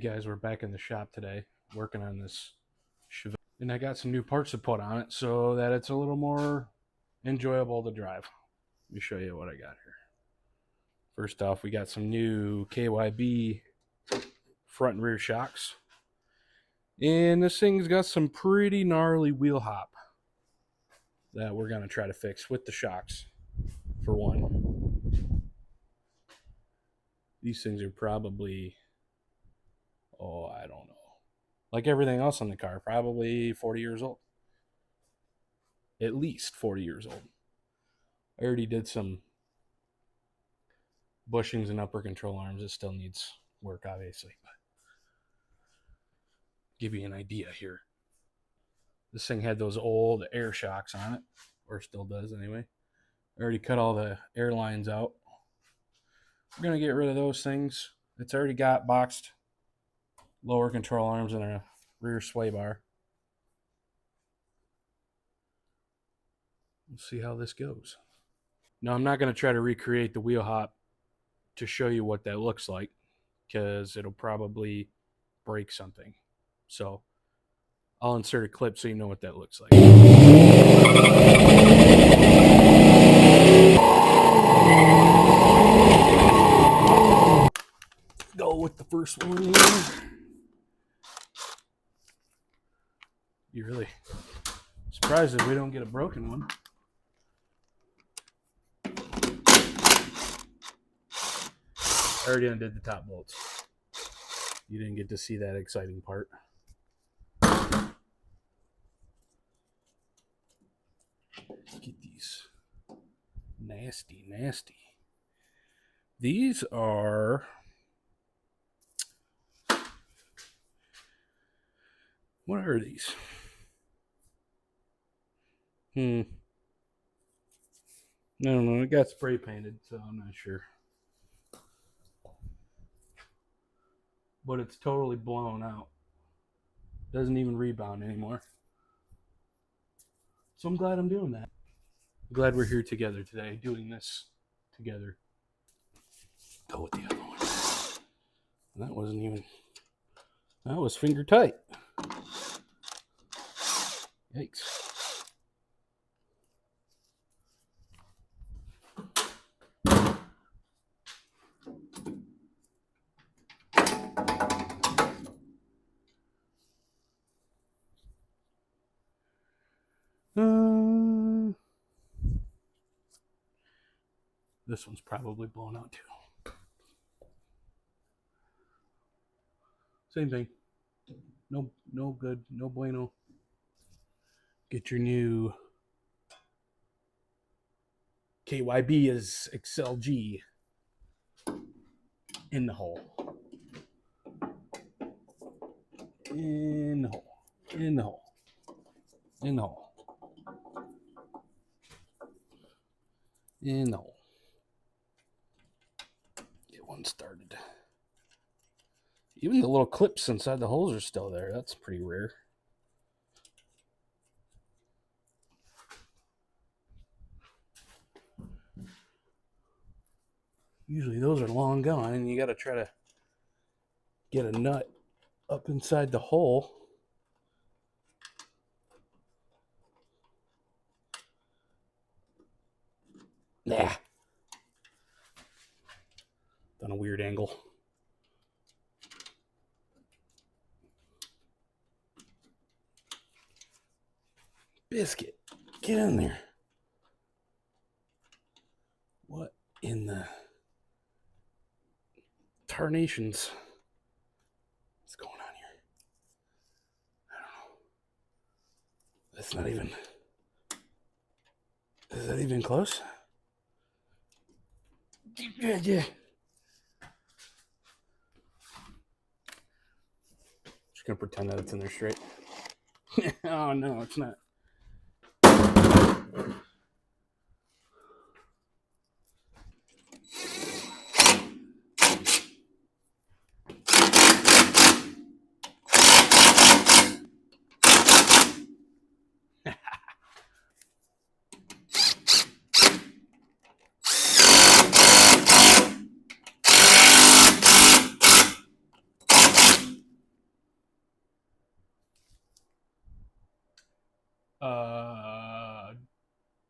guys, we're back in the shop today working on this Chevelle, and I got some new parts to put on it so that it's a little more enjoyable to drive. Let me show you what I got here. First off, we got some new KYB front and rear shocks, and this thing's got some pretty gnarly wheel hop that we're going to try to fix with the shocks. For one, these things are probably, I don't know, like everything else on the car, probably 40 years old. At least 40 years old. I already did some bushings and upper control arms. It still needs work, obviously, but give you an idea here. This thing had those old air shocks on it, or still does anyway. I already cut all the air lines out. We're going to get rid of those things. It's already got boxed lower control arms and a rear sway bar. We'll see how this goes. Now, I'm not going to try to recreate the wheel hop to show you what that looks like, because it'll probably break something. So I'll insert a clip so you know what that looks like. Go with the first one. You're really surprised if we don't get a broken one. I already undid the top bolts. You didn't get to see that exciting part. Look at these. Nasty, nasty. These are... what are these? I don't know. It got spray painted, so I'm not sure. But it's totally blown out. Doesn't even rebound anymore. So I'm glad I'm doing that. I'm glad we're here together today, doing this together. Go with the other one. That wasn't even... that was finger tight. Yikes. This one's probably blown out too. Same thing. No good. No bueno. Get your new KYB is XLG in the hole. In the hole. In the hole. In the hole. In the hole. Get one started. Even the little clips inside the holes are still there. That's pretty rare. Usually those are long gone, and you got to try to get a nut up inside the hole. Nah. Done a weird angle. Biscuit, get in there. What in the tarnations is going on here? I don't know. That's not even... is that even close? Yeah. Just gonna pretend that it's in there straight. Oh no, it's not.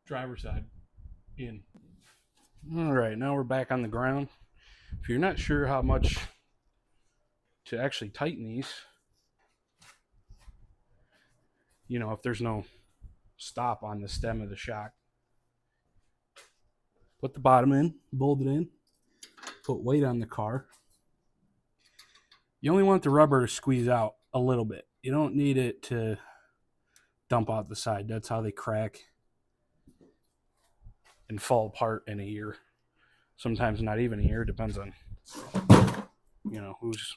driver's side in. All right, now we're back on the ground. If you're not sure how much to actually tighten these, you know, if there's no stop on the stem of the shock, put the bottom in, bolt it in, put weight on the car. You only want the rubber to squeeze out a little bit. You don't need it to dump out the side. That's how they crack and fall apart in a year. Sometimes not even a year. Depends on, you know, who's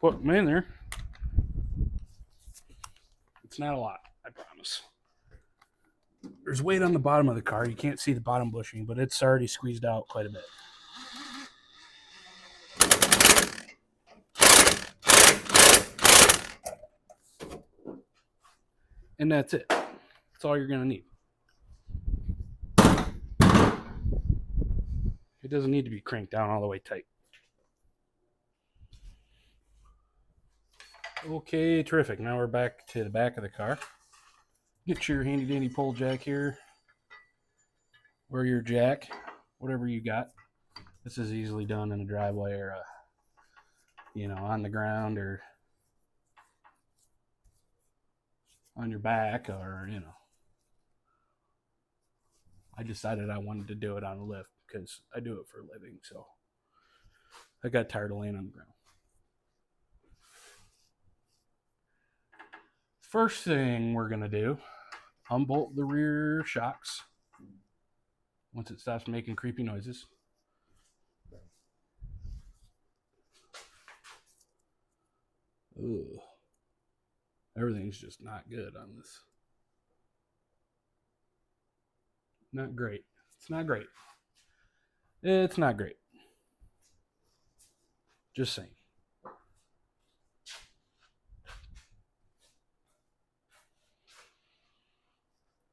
put them in there. It's not a lot, I promise. There's weight on the bottom of the car. You can't see the bottom bushing, but it's already squeezed out quite a bit. And that's it. That's all you're going to need. It doesn't need to be cranked down all the way tight. Okay, terrific. Now we're back to the back of the car. Get your handy dandy pole jack here, or your jack, whatever you got. This is easily done in a driveway or, you know, on the ground or on your back, or, you know. I decided I wanted to do it on a lift because I do it for a living, so I got tired of laying on the ground. First thing we're going to do, unbolt the rear shocks once it stops making creepy noises. Ugh. Everything's just not good on this. Not great. It's not great. It's not great. Just saying.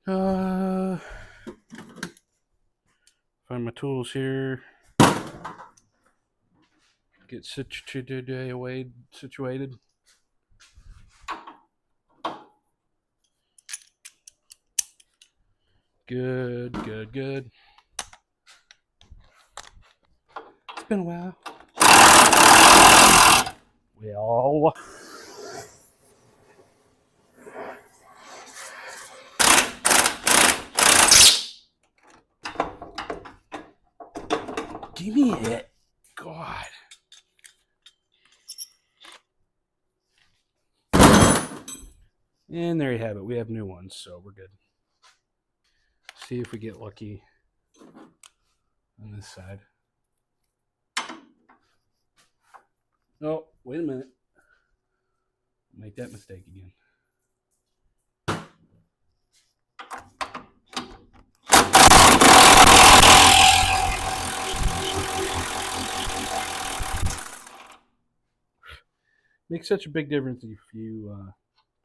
Find my tools here. Get situated. Good. It's been a while. Well, give me it. God. And there you have it. We have new ones, so we're good. See if we get lucky on this side. Oh, wait a minute. Make that mistake again. Makes such a big difference if you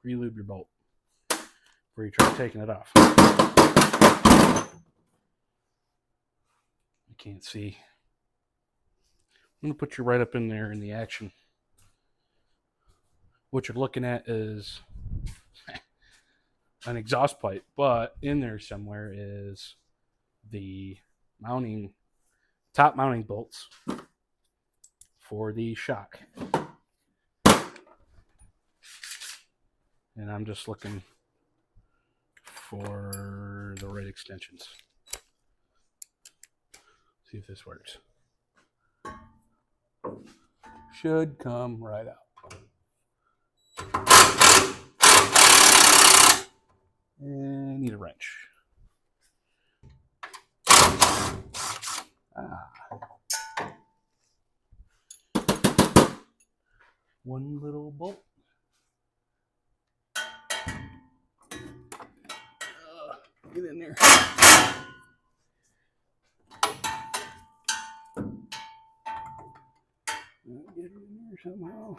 pre-lube your bolt before you try taking it off. You can't see. I'm going to put you right up in there in the action. What you're looking at is an exhaust pipe, but in there somewhere is the top mounting bolts for the shock. And I'm just looking for the right extensions. See if this works. Should come right out. And need a wrench. One little bolt. Get in there. Get it in there somehow.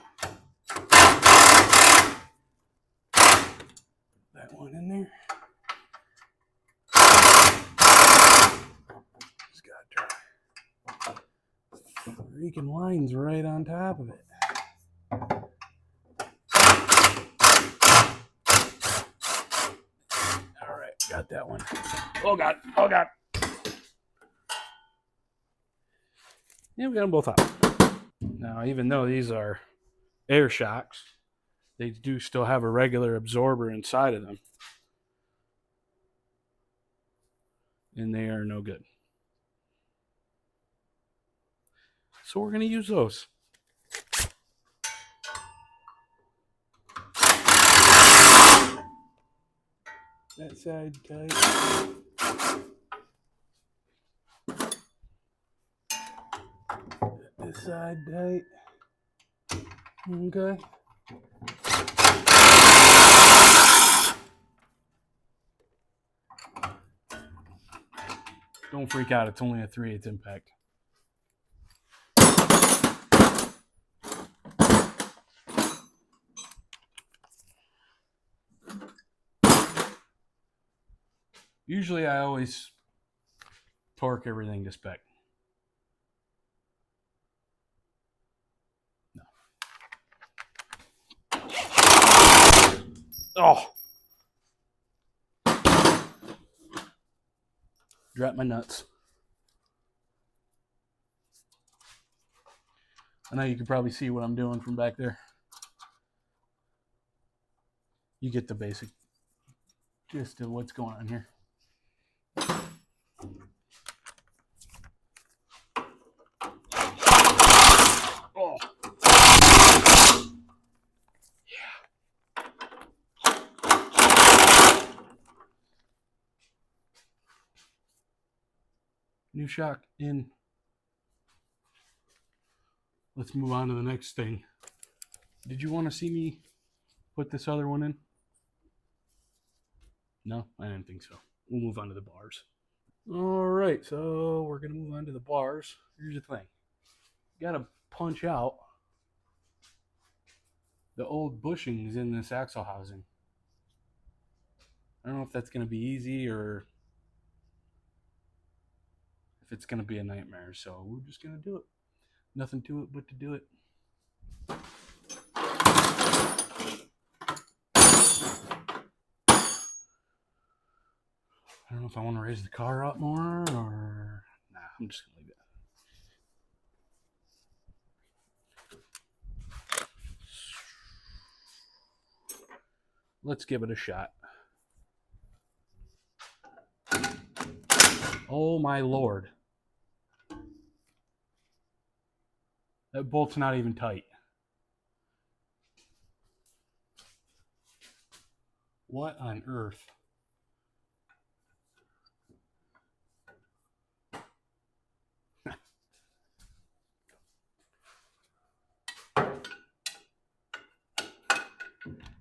That one in there. It's got dry. Freaking lines right on top of it. cut that one. Oh God, oh God. Yeah, we got them both out. Now, even though these are air shocks, they do still have a regular absorber inside of them. And they are no good. So we're going to use those. That side tight. This side tight. Okay. Don't freak out. It's only a 3/8 impact. Usually I always torque everything to spec. No. Oh! Drop my nuts. I know you can probably see what I'm doing from back there. You get the basic gist of what's going on here. Oh. Yeah. New shock in. Let's move on to the next thing. Did you want to see me put this other one in? No, I didn't think so. We'll move on to the bars. All right, so we're going to move on to the bars. Here's the thing. You got to punch out the old bushings in this axle housing. I don't know if that's going to be easy or if it's going to be a nightmare. So we're just going to do it. Nothing to it but to do it. I don't know if I want to raise the car up more or... Nah, I'm just going to leave it. Let's give it a shot. Oh my Lord. That bolt's not even tight. What on earth?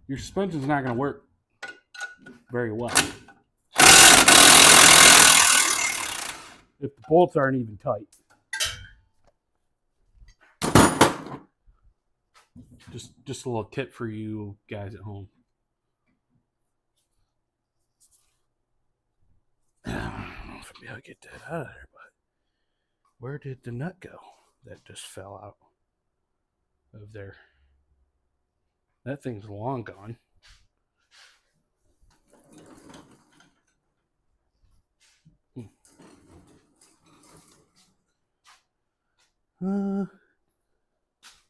Your suspension's not going to work very well if the bolts aren't even tight. Just a little tip for you guys at home. I don't know if I'll be able to get that out of there, but where did the nut go that just fell out of there? That thing's long gone.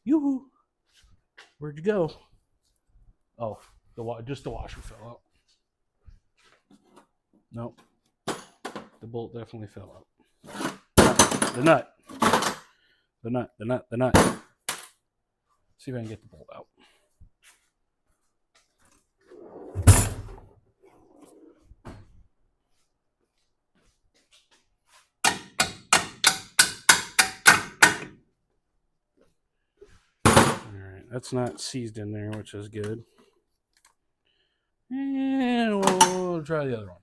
Yoo-hoo. Where'd you go? Oh, just the washer fell out. Nope. The bolt definitely fell out. The nut. The nut. See if I can get the bolt out. Alright, that's not seized in there, which is good. And we'll try the other one.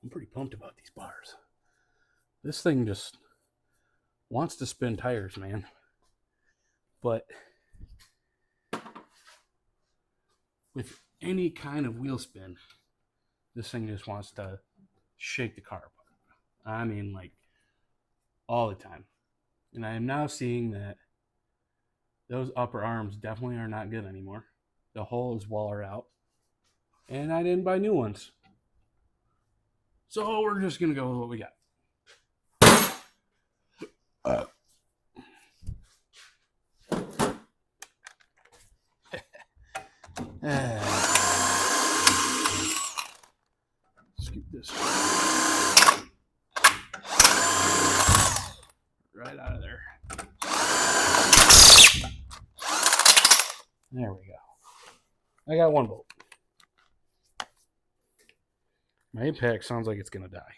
I'm pretty pumped about these bars. This thing just wants to spin tires, man. But with any kind of wheel spin, this thing just wants to shake the car apart. I mean, like, all the time. And I am now seeing that those upper arms definitely are not good anymore. The hole is wallered out. And I didn't buy new ones. So we're just going to go with what we got. Scoop this right out of there. There we go. I got one bolt. My impact sounds like it's going to die.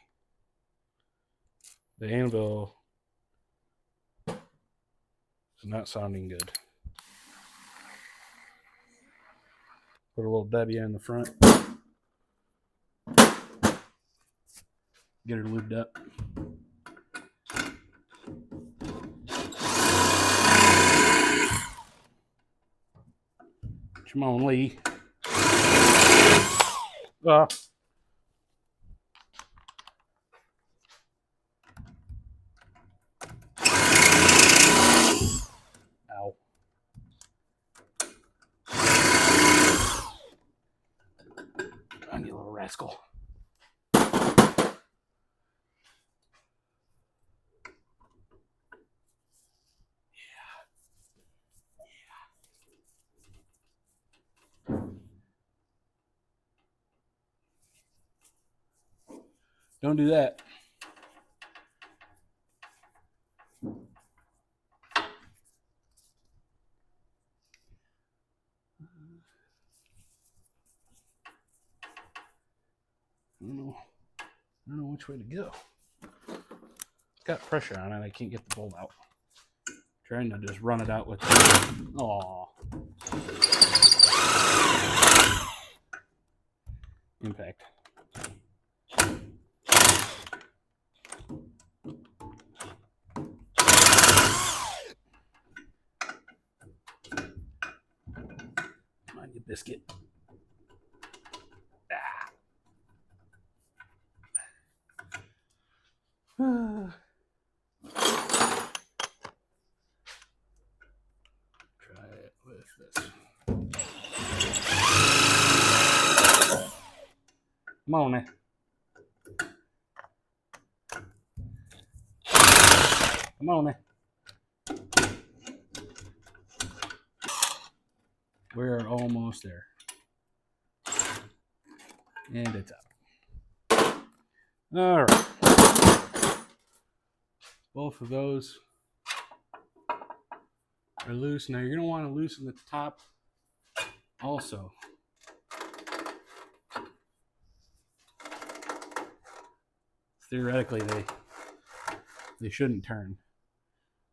The anvil is not sounding good. Put a little Debbie in the front. Get her lubed up. Come on, Lee. Ow. On you little rascal. Don't do that. I don't know which way to go. It's got pressure on it. I can't get the bolt out. Trying to just run it out with. Aww. Impact. Come on, you biscuit. Try it with this. Come on now. Come on now. We're almost there. And it's out. All right. Both of those are loose. Now you're going to want to loosen the top also. Theoretically, they shouldn't turn.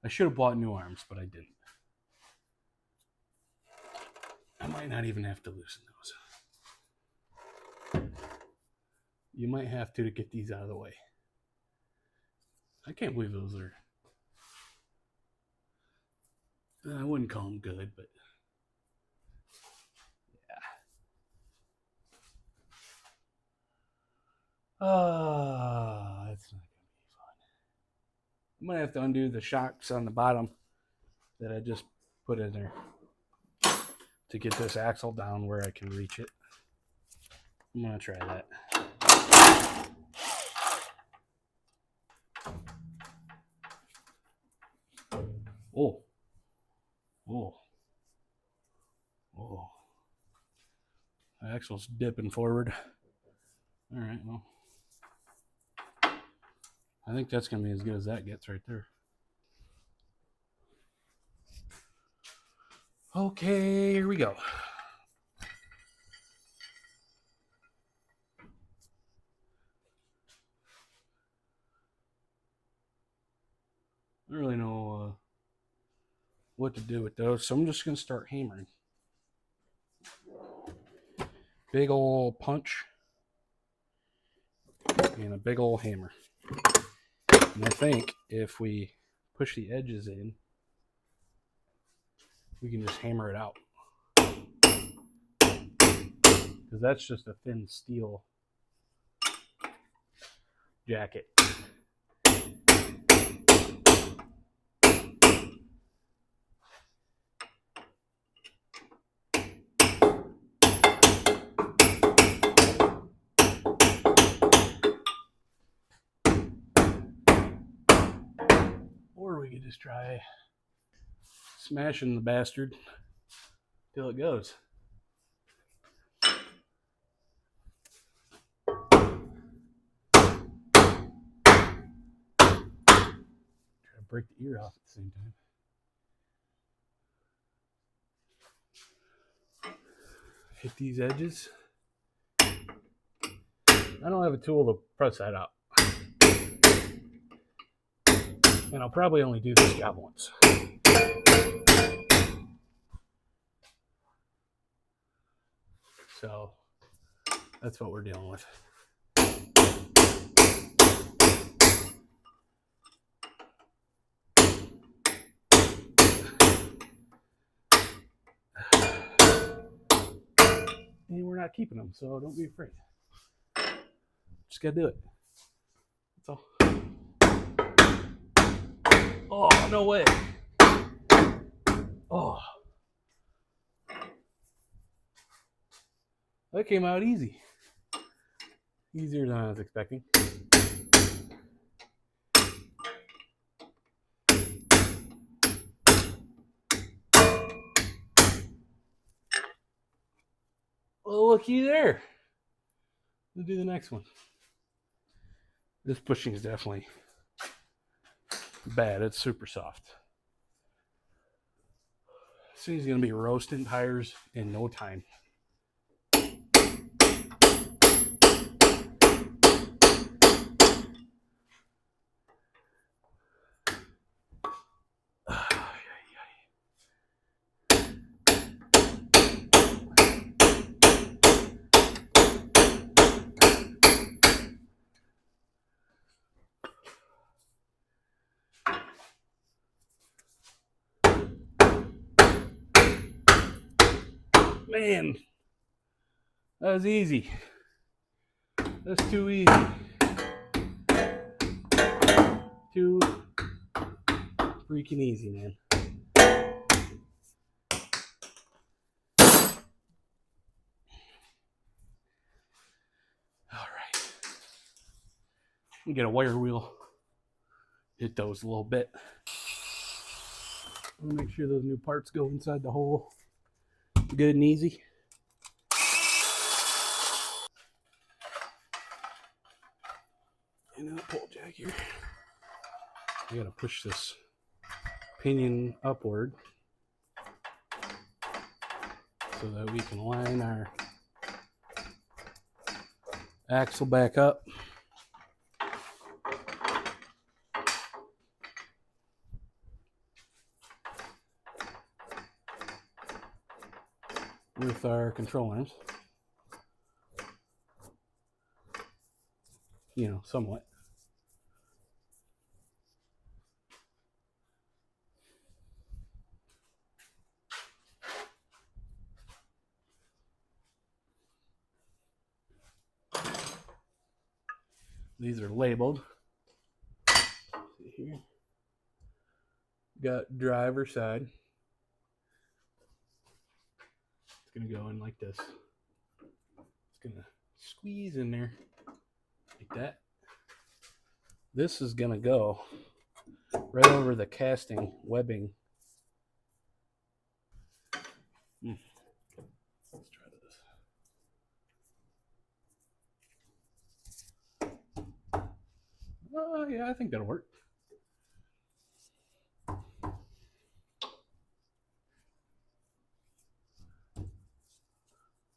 I should have bought new arms, but I didn't. I might not even have to loosen those. You might have to get these out of the way. I can't believe those are... I wouldn't call them good, but... yeah. That's not going to be fun. I'm going to have to undo the shocks on the bottom that I just put in there to get this axle down where I can reach it. I'm going to try that. Oh. Oh. Oh. The axle's dipping forward. All right, well. I think that's going to be as good as that gets right there. Okay, here we go. I don't really know what to do with those, so I'm just going to start hammering. Big ol' punch and a big ol' hammer. And I think if we push the edges in, we can just hammer it out. because that's just a thin steel jacket. Or we could just try smashing the bastard till it goes. Break the ear off at the same time. Hit these edges. I don't have a tool to press that up. And I'll probably only do this job once. So that's what we're dealing with. And we're not keeping them, so don't be afraid. Just gotta do it. That's all. Oh, no way. Oh. That came out easy. Easier than I was expecting. Well, looky there. Let's do the next one. This bushing is definitely bad. It's super soft. This thing's going to be roasting tires in no time. Man, that was easy. That's too easy. Too freaking easy, man. All right. We get a wire wheel. Hit those a little bit. Make sure those new parts go inside the hole good and easy. And a pull jack here. I gotta push this pinion upward so that we can line our axle back up. With our control arms, you know, somewhat. These are labeled. See here. Got driver side. It's gonna go in like this. It's gonna squeeze in there like that. This is gonna go right over the casting webbing. Let's try this. Yeah, I think that'll work.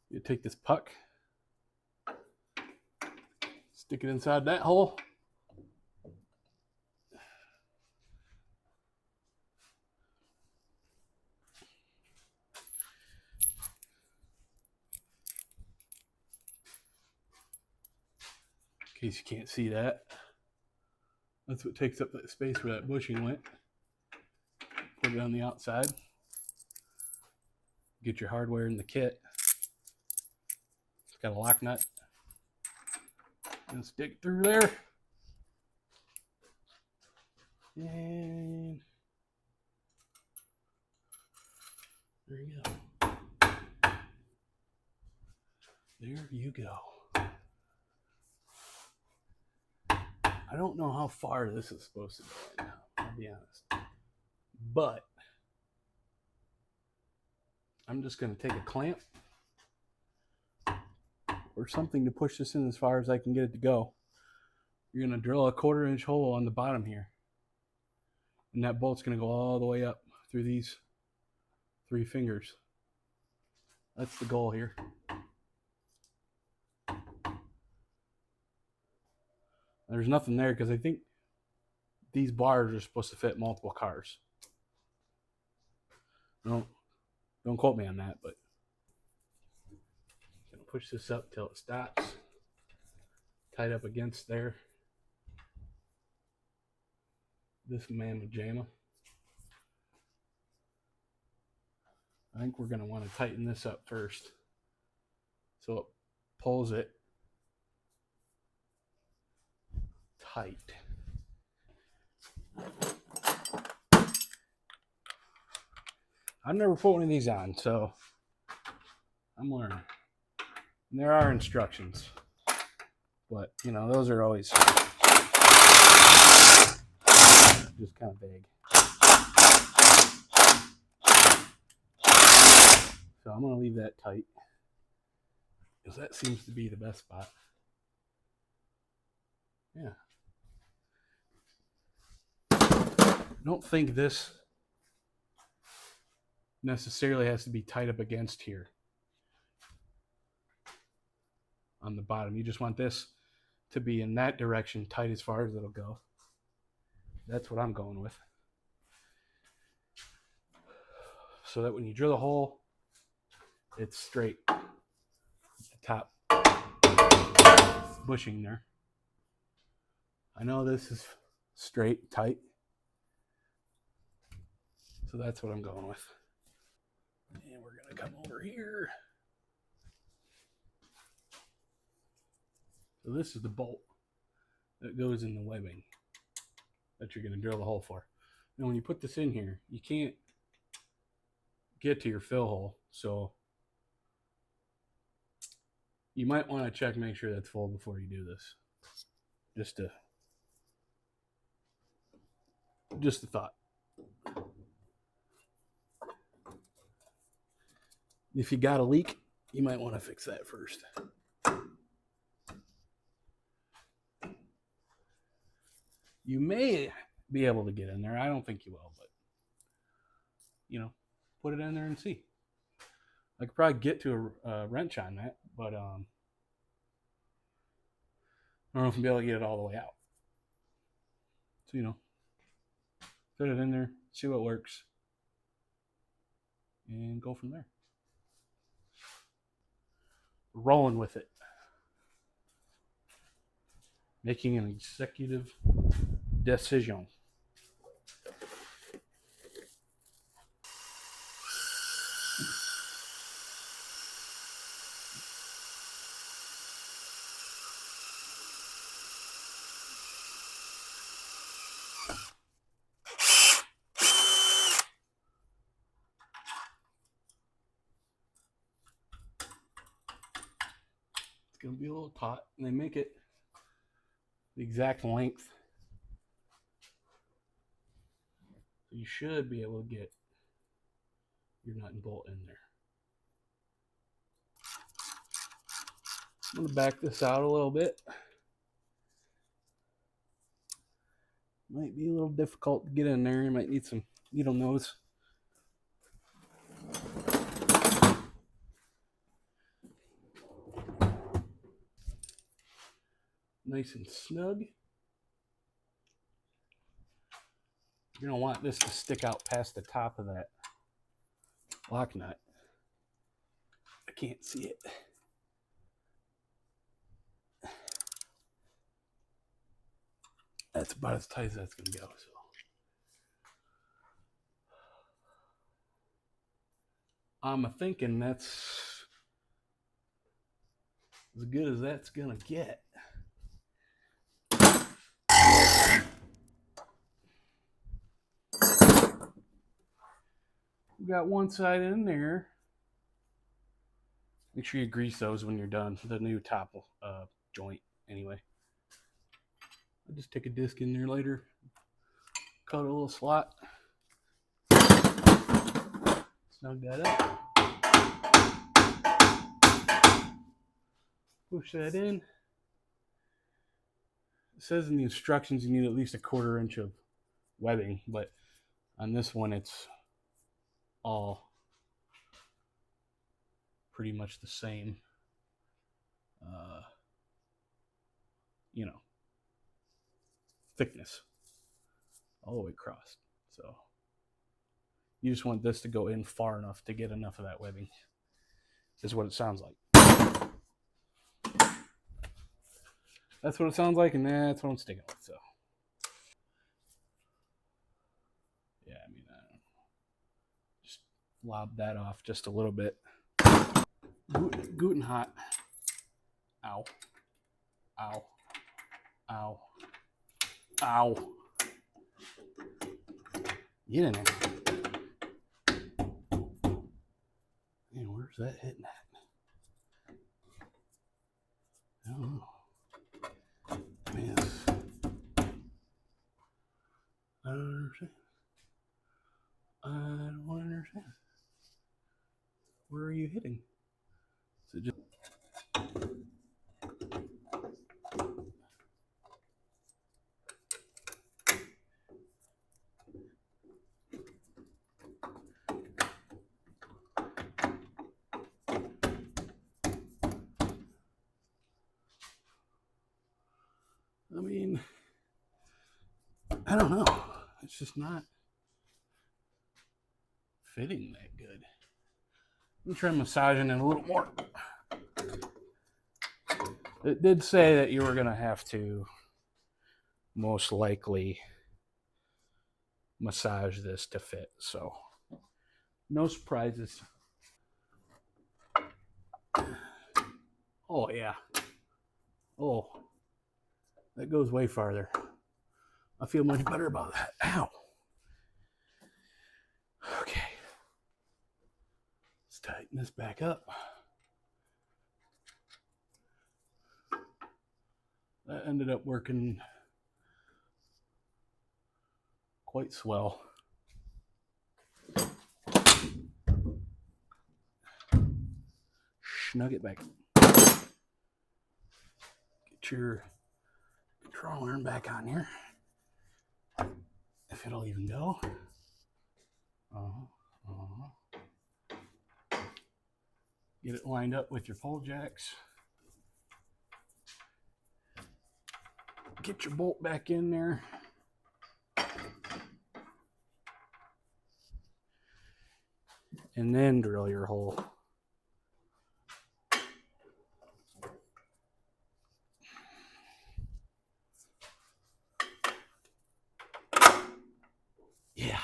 You take this puck, stick it inside that hole. In case you can't see that. That's what takes up that space where that bushing went. Put it on the outside. Get your hardware in the kit. got a lock nut. Let's dig through there. And there you go. There you go. I don't know how far this is supposed to go right now, I'll be honest. But I'm just going to take a clamp or something to push this in as far as I can get it to go. You're going to drill a 1/4-inch hole on the bottom here. And that bolt's going to go all the way up through these 3 fingers. That's the goal here. There's nothing there because I think these bars are supposed to fit multiple cars. Don't quote me on that, but I'm going to push this up till it stops. Tied up against there. This mamma jamma. I think we're going to want to tighten this up first so it pulls it tight. I've never put one of these on, so I'm learning. And there are instructions, but you know, those are always just kind of vague. So I'm going to leave that tight because that seems to be the best spot. Yeah. I don't think this necessarily has to be tied up against here on the bottom. You just want this to be in that direction, tight as far as it'll go. That's what I'm going with. So that when you drill a hole, it's straight at the top bushing there. I know this is straight, tight. So that's what I'm going with. And we're going to come over here. So this is the bolt that goes in the webbing that you're going to drill the hole for. Now when you put this in here, you can't get to your fill hole. So you might want to check, make sure that's full before you do this. Just a thought. If you got a leak, you might want to fix that first. You may be able to get in there. I don't think you will, but you know, put it in there and see. I could probably get to a wrench on that, but I don't know if I'll be able to get it all the way out. So, you know, put it in there, see what works, and go from there. Rolling with it. Making an executive decision. It's going to be a little taut, and they make it the exact length. So you should be able to get your nut and bolt in there. I'm going to back this out a little bit. Might be a little difficult to get in there. You might need some needle nose. Nice and snug. You're going to want this to stick out past the top of that lock nut. I can't see it. That's about as tight as that's going to go. So I'm thinking that's as good as that's gonna get. We got one side in there. Make sure you grease those when you're done. The new top joint, anyway. I'll just take a disc in there later. Cut a little slot. Snug that up. Push that in. It says in the instructions you need at least a 1/4 inch of webbing, but on this one it's all pretty much the same. You know, thickness all the way across. So you just want this to go in far enough to get enough of that webbing, is what it sounds like. That's what it sounds like, and that's what I'm sticking with. So yeah, I mean, just lob that off just a little bit. Guten hot. Ow. Ow. Ow. Ow. Get in there. Man, where's that hitting at? I don't know. Man, I don't understand. I don't understand. Where are you hitting? Is it just... I mean, I don't know. It's just not fitting that good. Let me try massaging it a little more. It did say that you were going to have to most likely massage this to fit, so no surprises. Oh yeah. Oh, that goes way farther. I feel much better about that. Ow. Okay. Let's tighten this back up. That ended up working quite swell. Snug it back. Get your control arm back on here. If it'll even go. Get it lined up with your pole jacks. Get your bolt back in there. And then drill your hole. Yeah.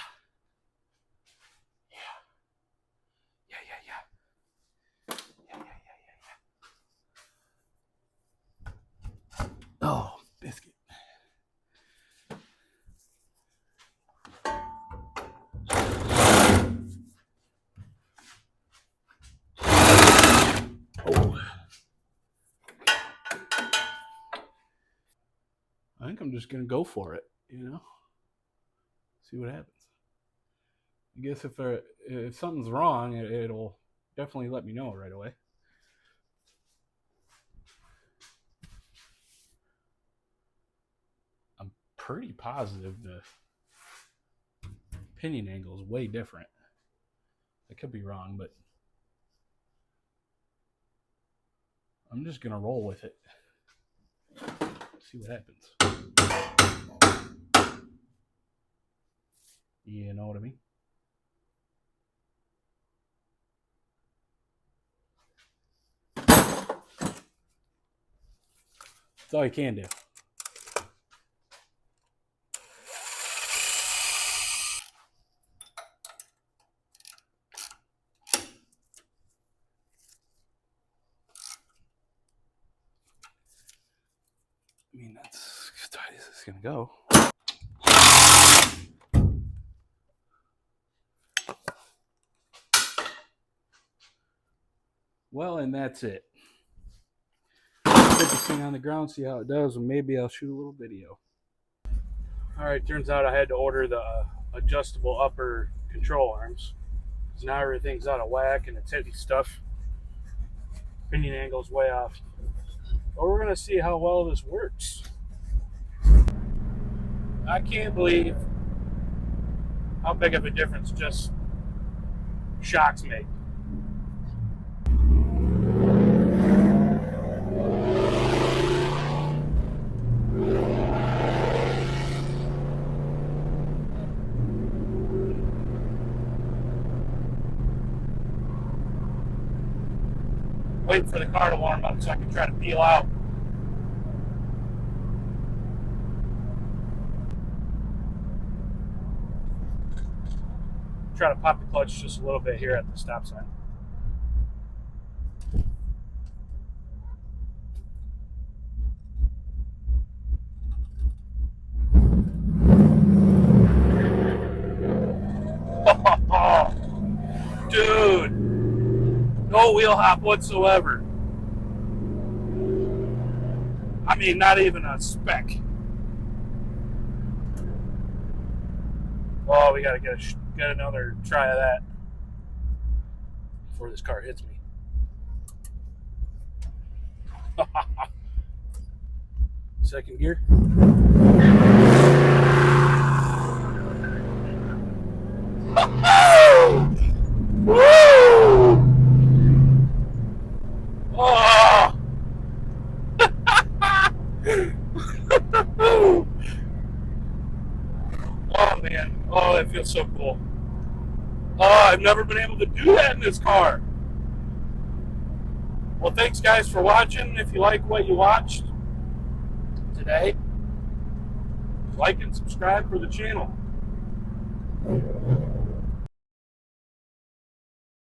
Oh, biscuit. Oh. I think I'm just going to go for it, you know? See what happens. I guess if something's wrong, it'll definitely let me know right away. I'm pretty positive the pinion angle is way different. I could be wrong, but I'm just going to roll with it. See what happens. You know what I mean? That's all you can do. this is gonna go. Well, and that's it. Put this thing on the ground, see how it does, and maybe I'll shoot a little video. Alright, turns out I had to order the adjustable upper control arms. Because now everything's out of whack and it's heavy stuff. Pinion angle's way off. But we're going to see how well this works. I can't believe how big of a difference just shocks make. Waiting for the car to warm up so I can try to peel out. Try to pop the clutch just a little bit here at the stop sign. Dude, no wheel hop whatsoever. I mean, not even a speck. Oh, we gotta get another try of that before this car hits me. Second gear. Woo! Oh! Oh man, oh, that feels so cool. Oh, I've never been able to do that in this car. Well, thanks guys for watching. If you like what you watched today, like and subscribe for the channel.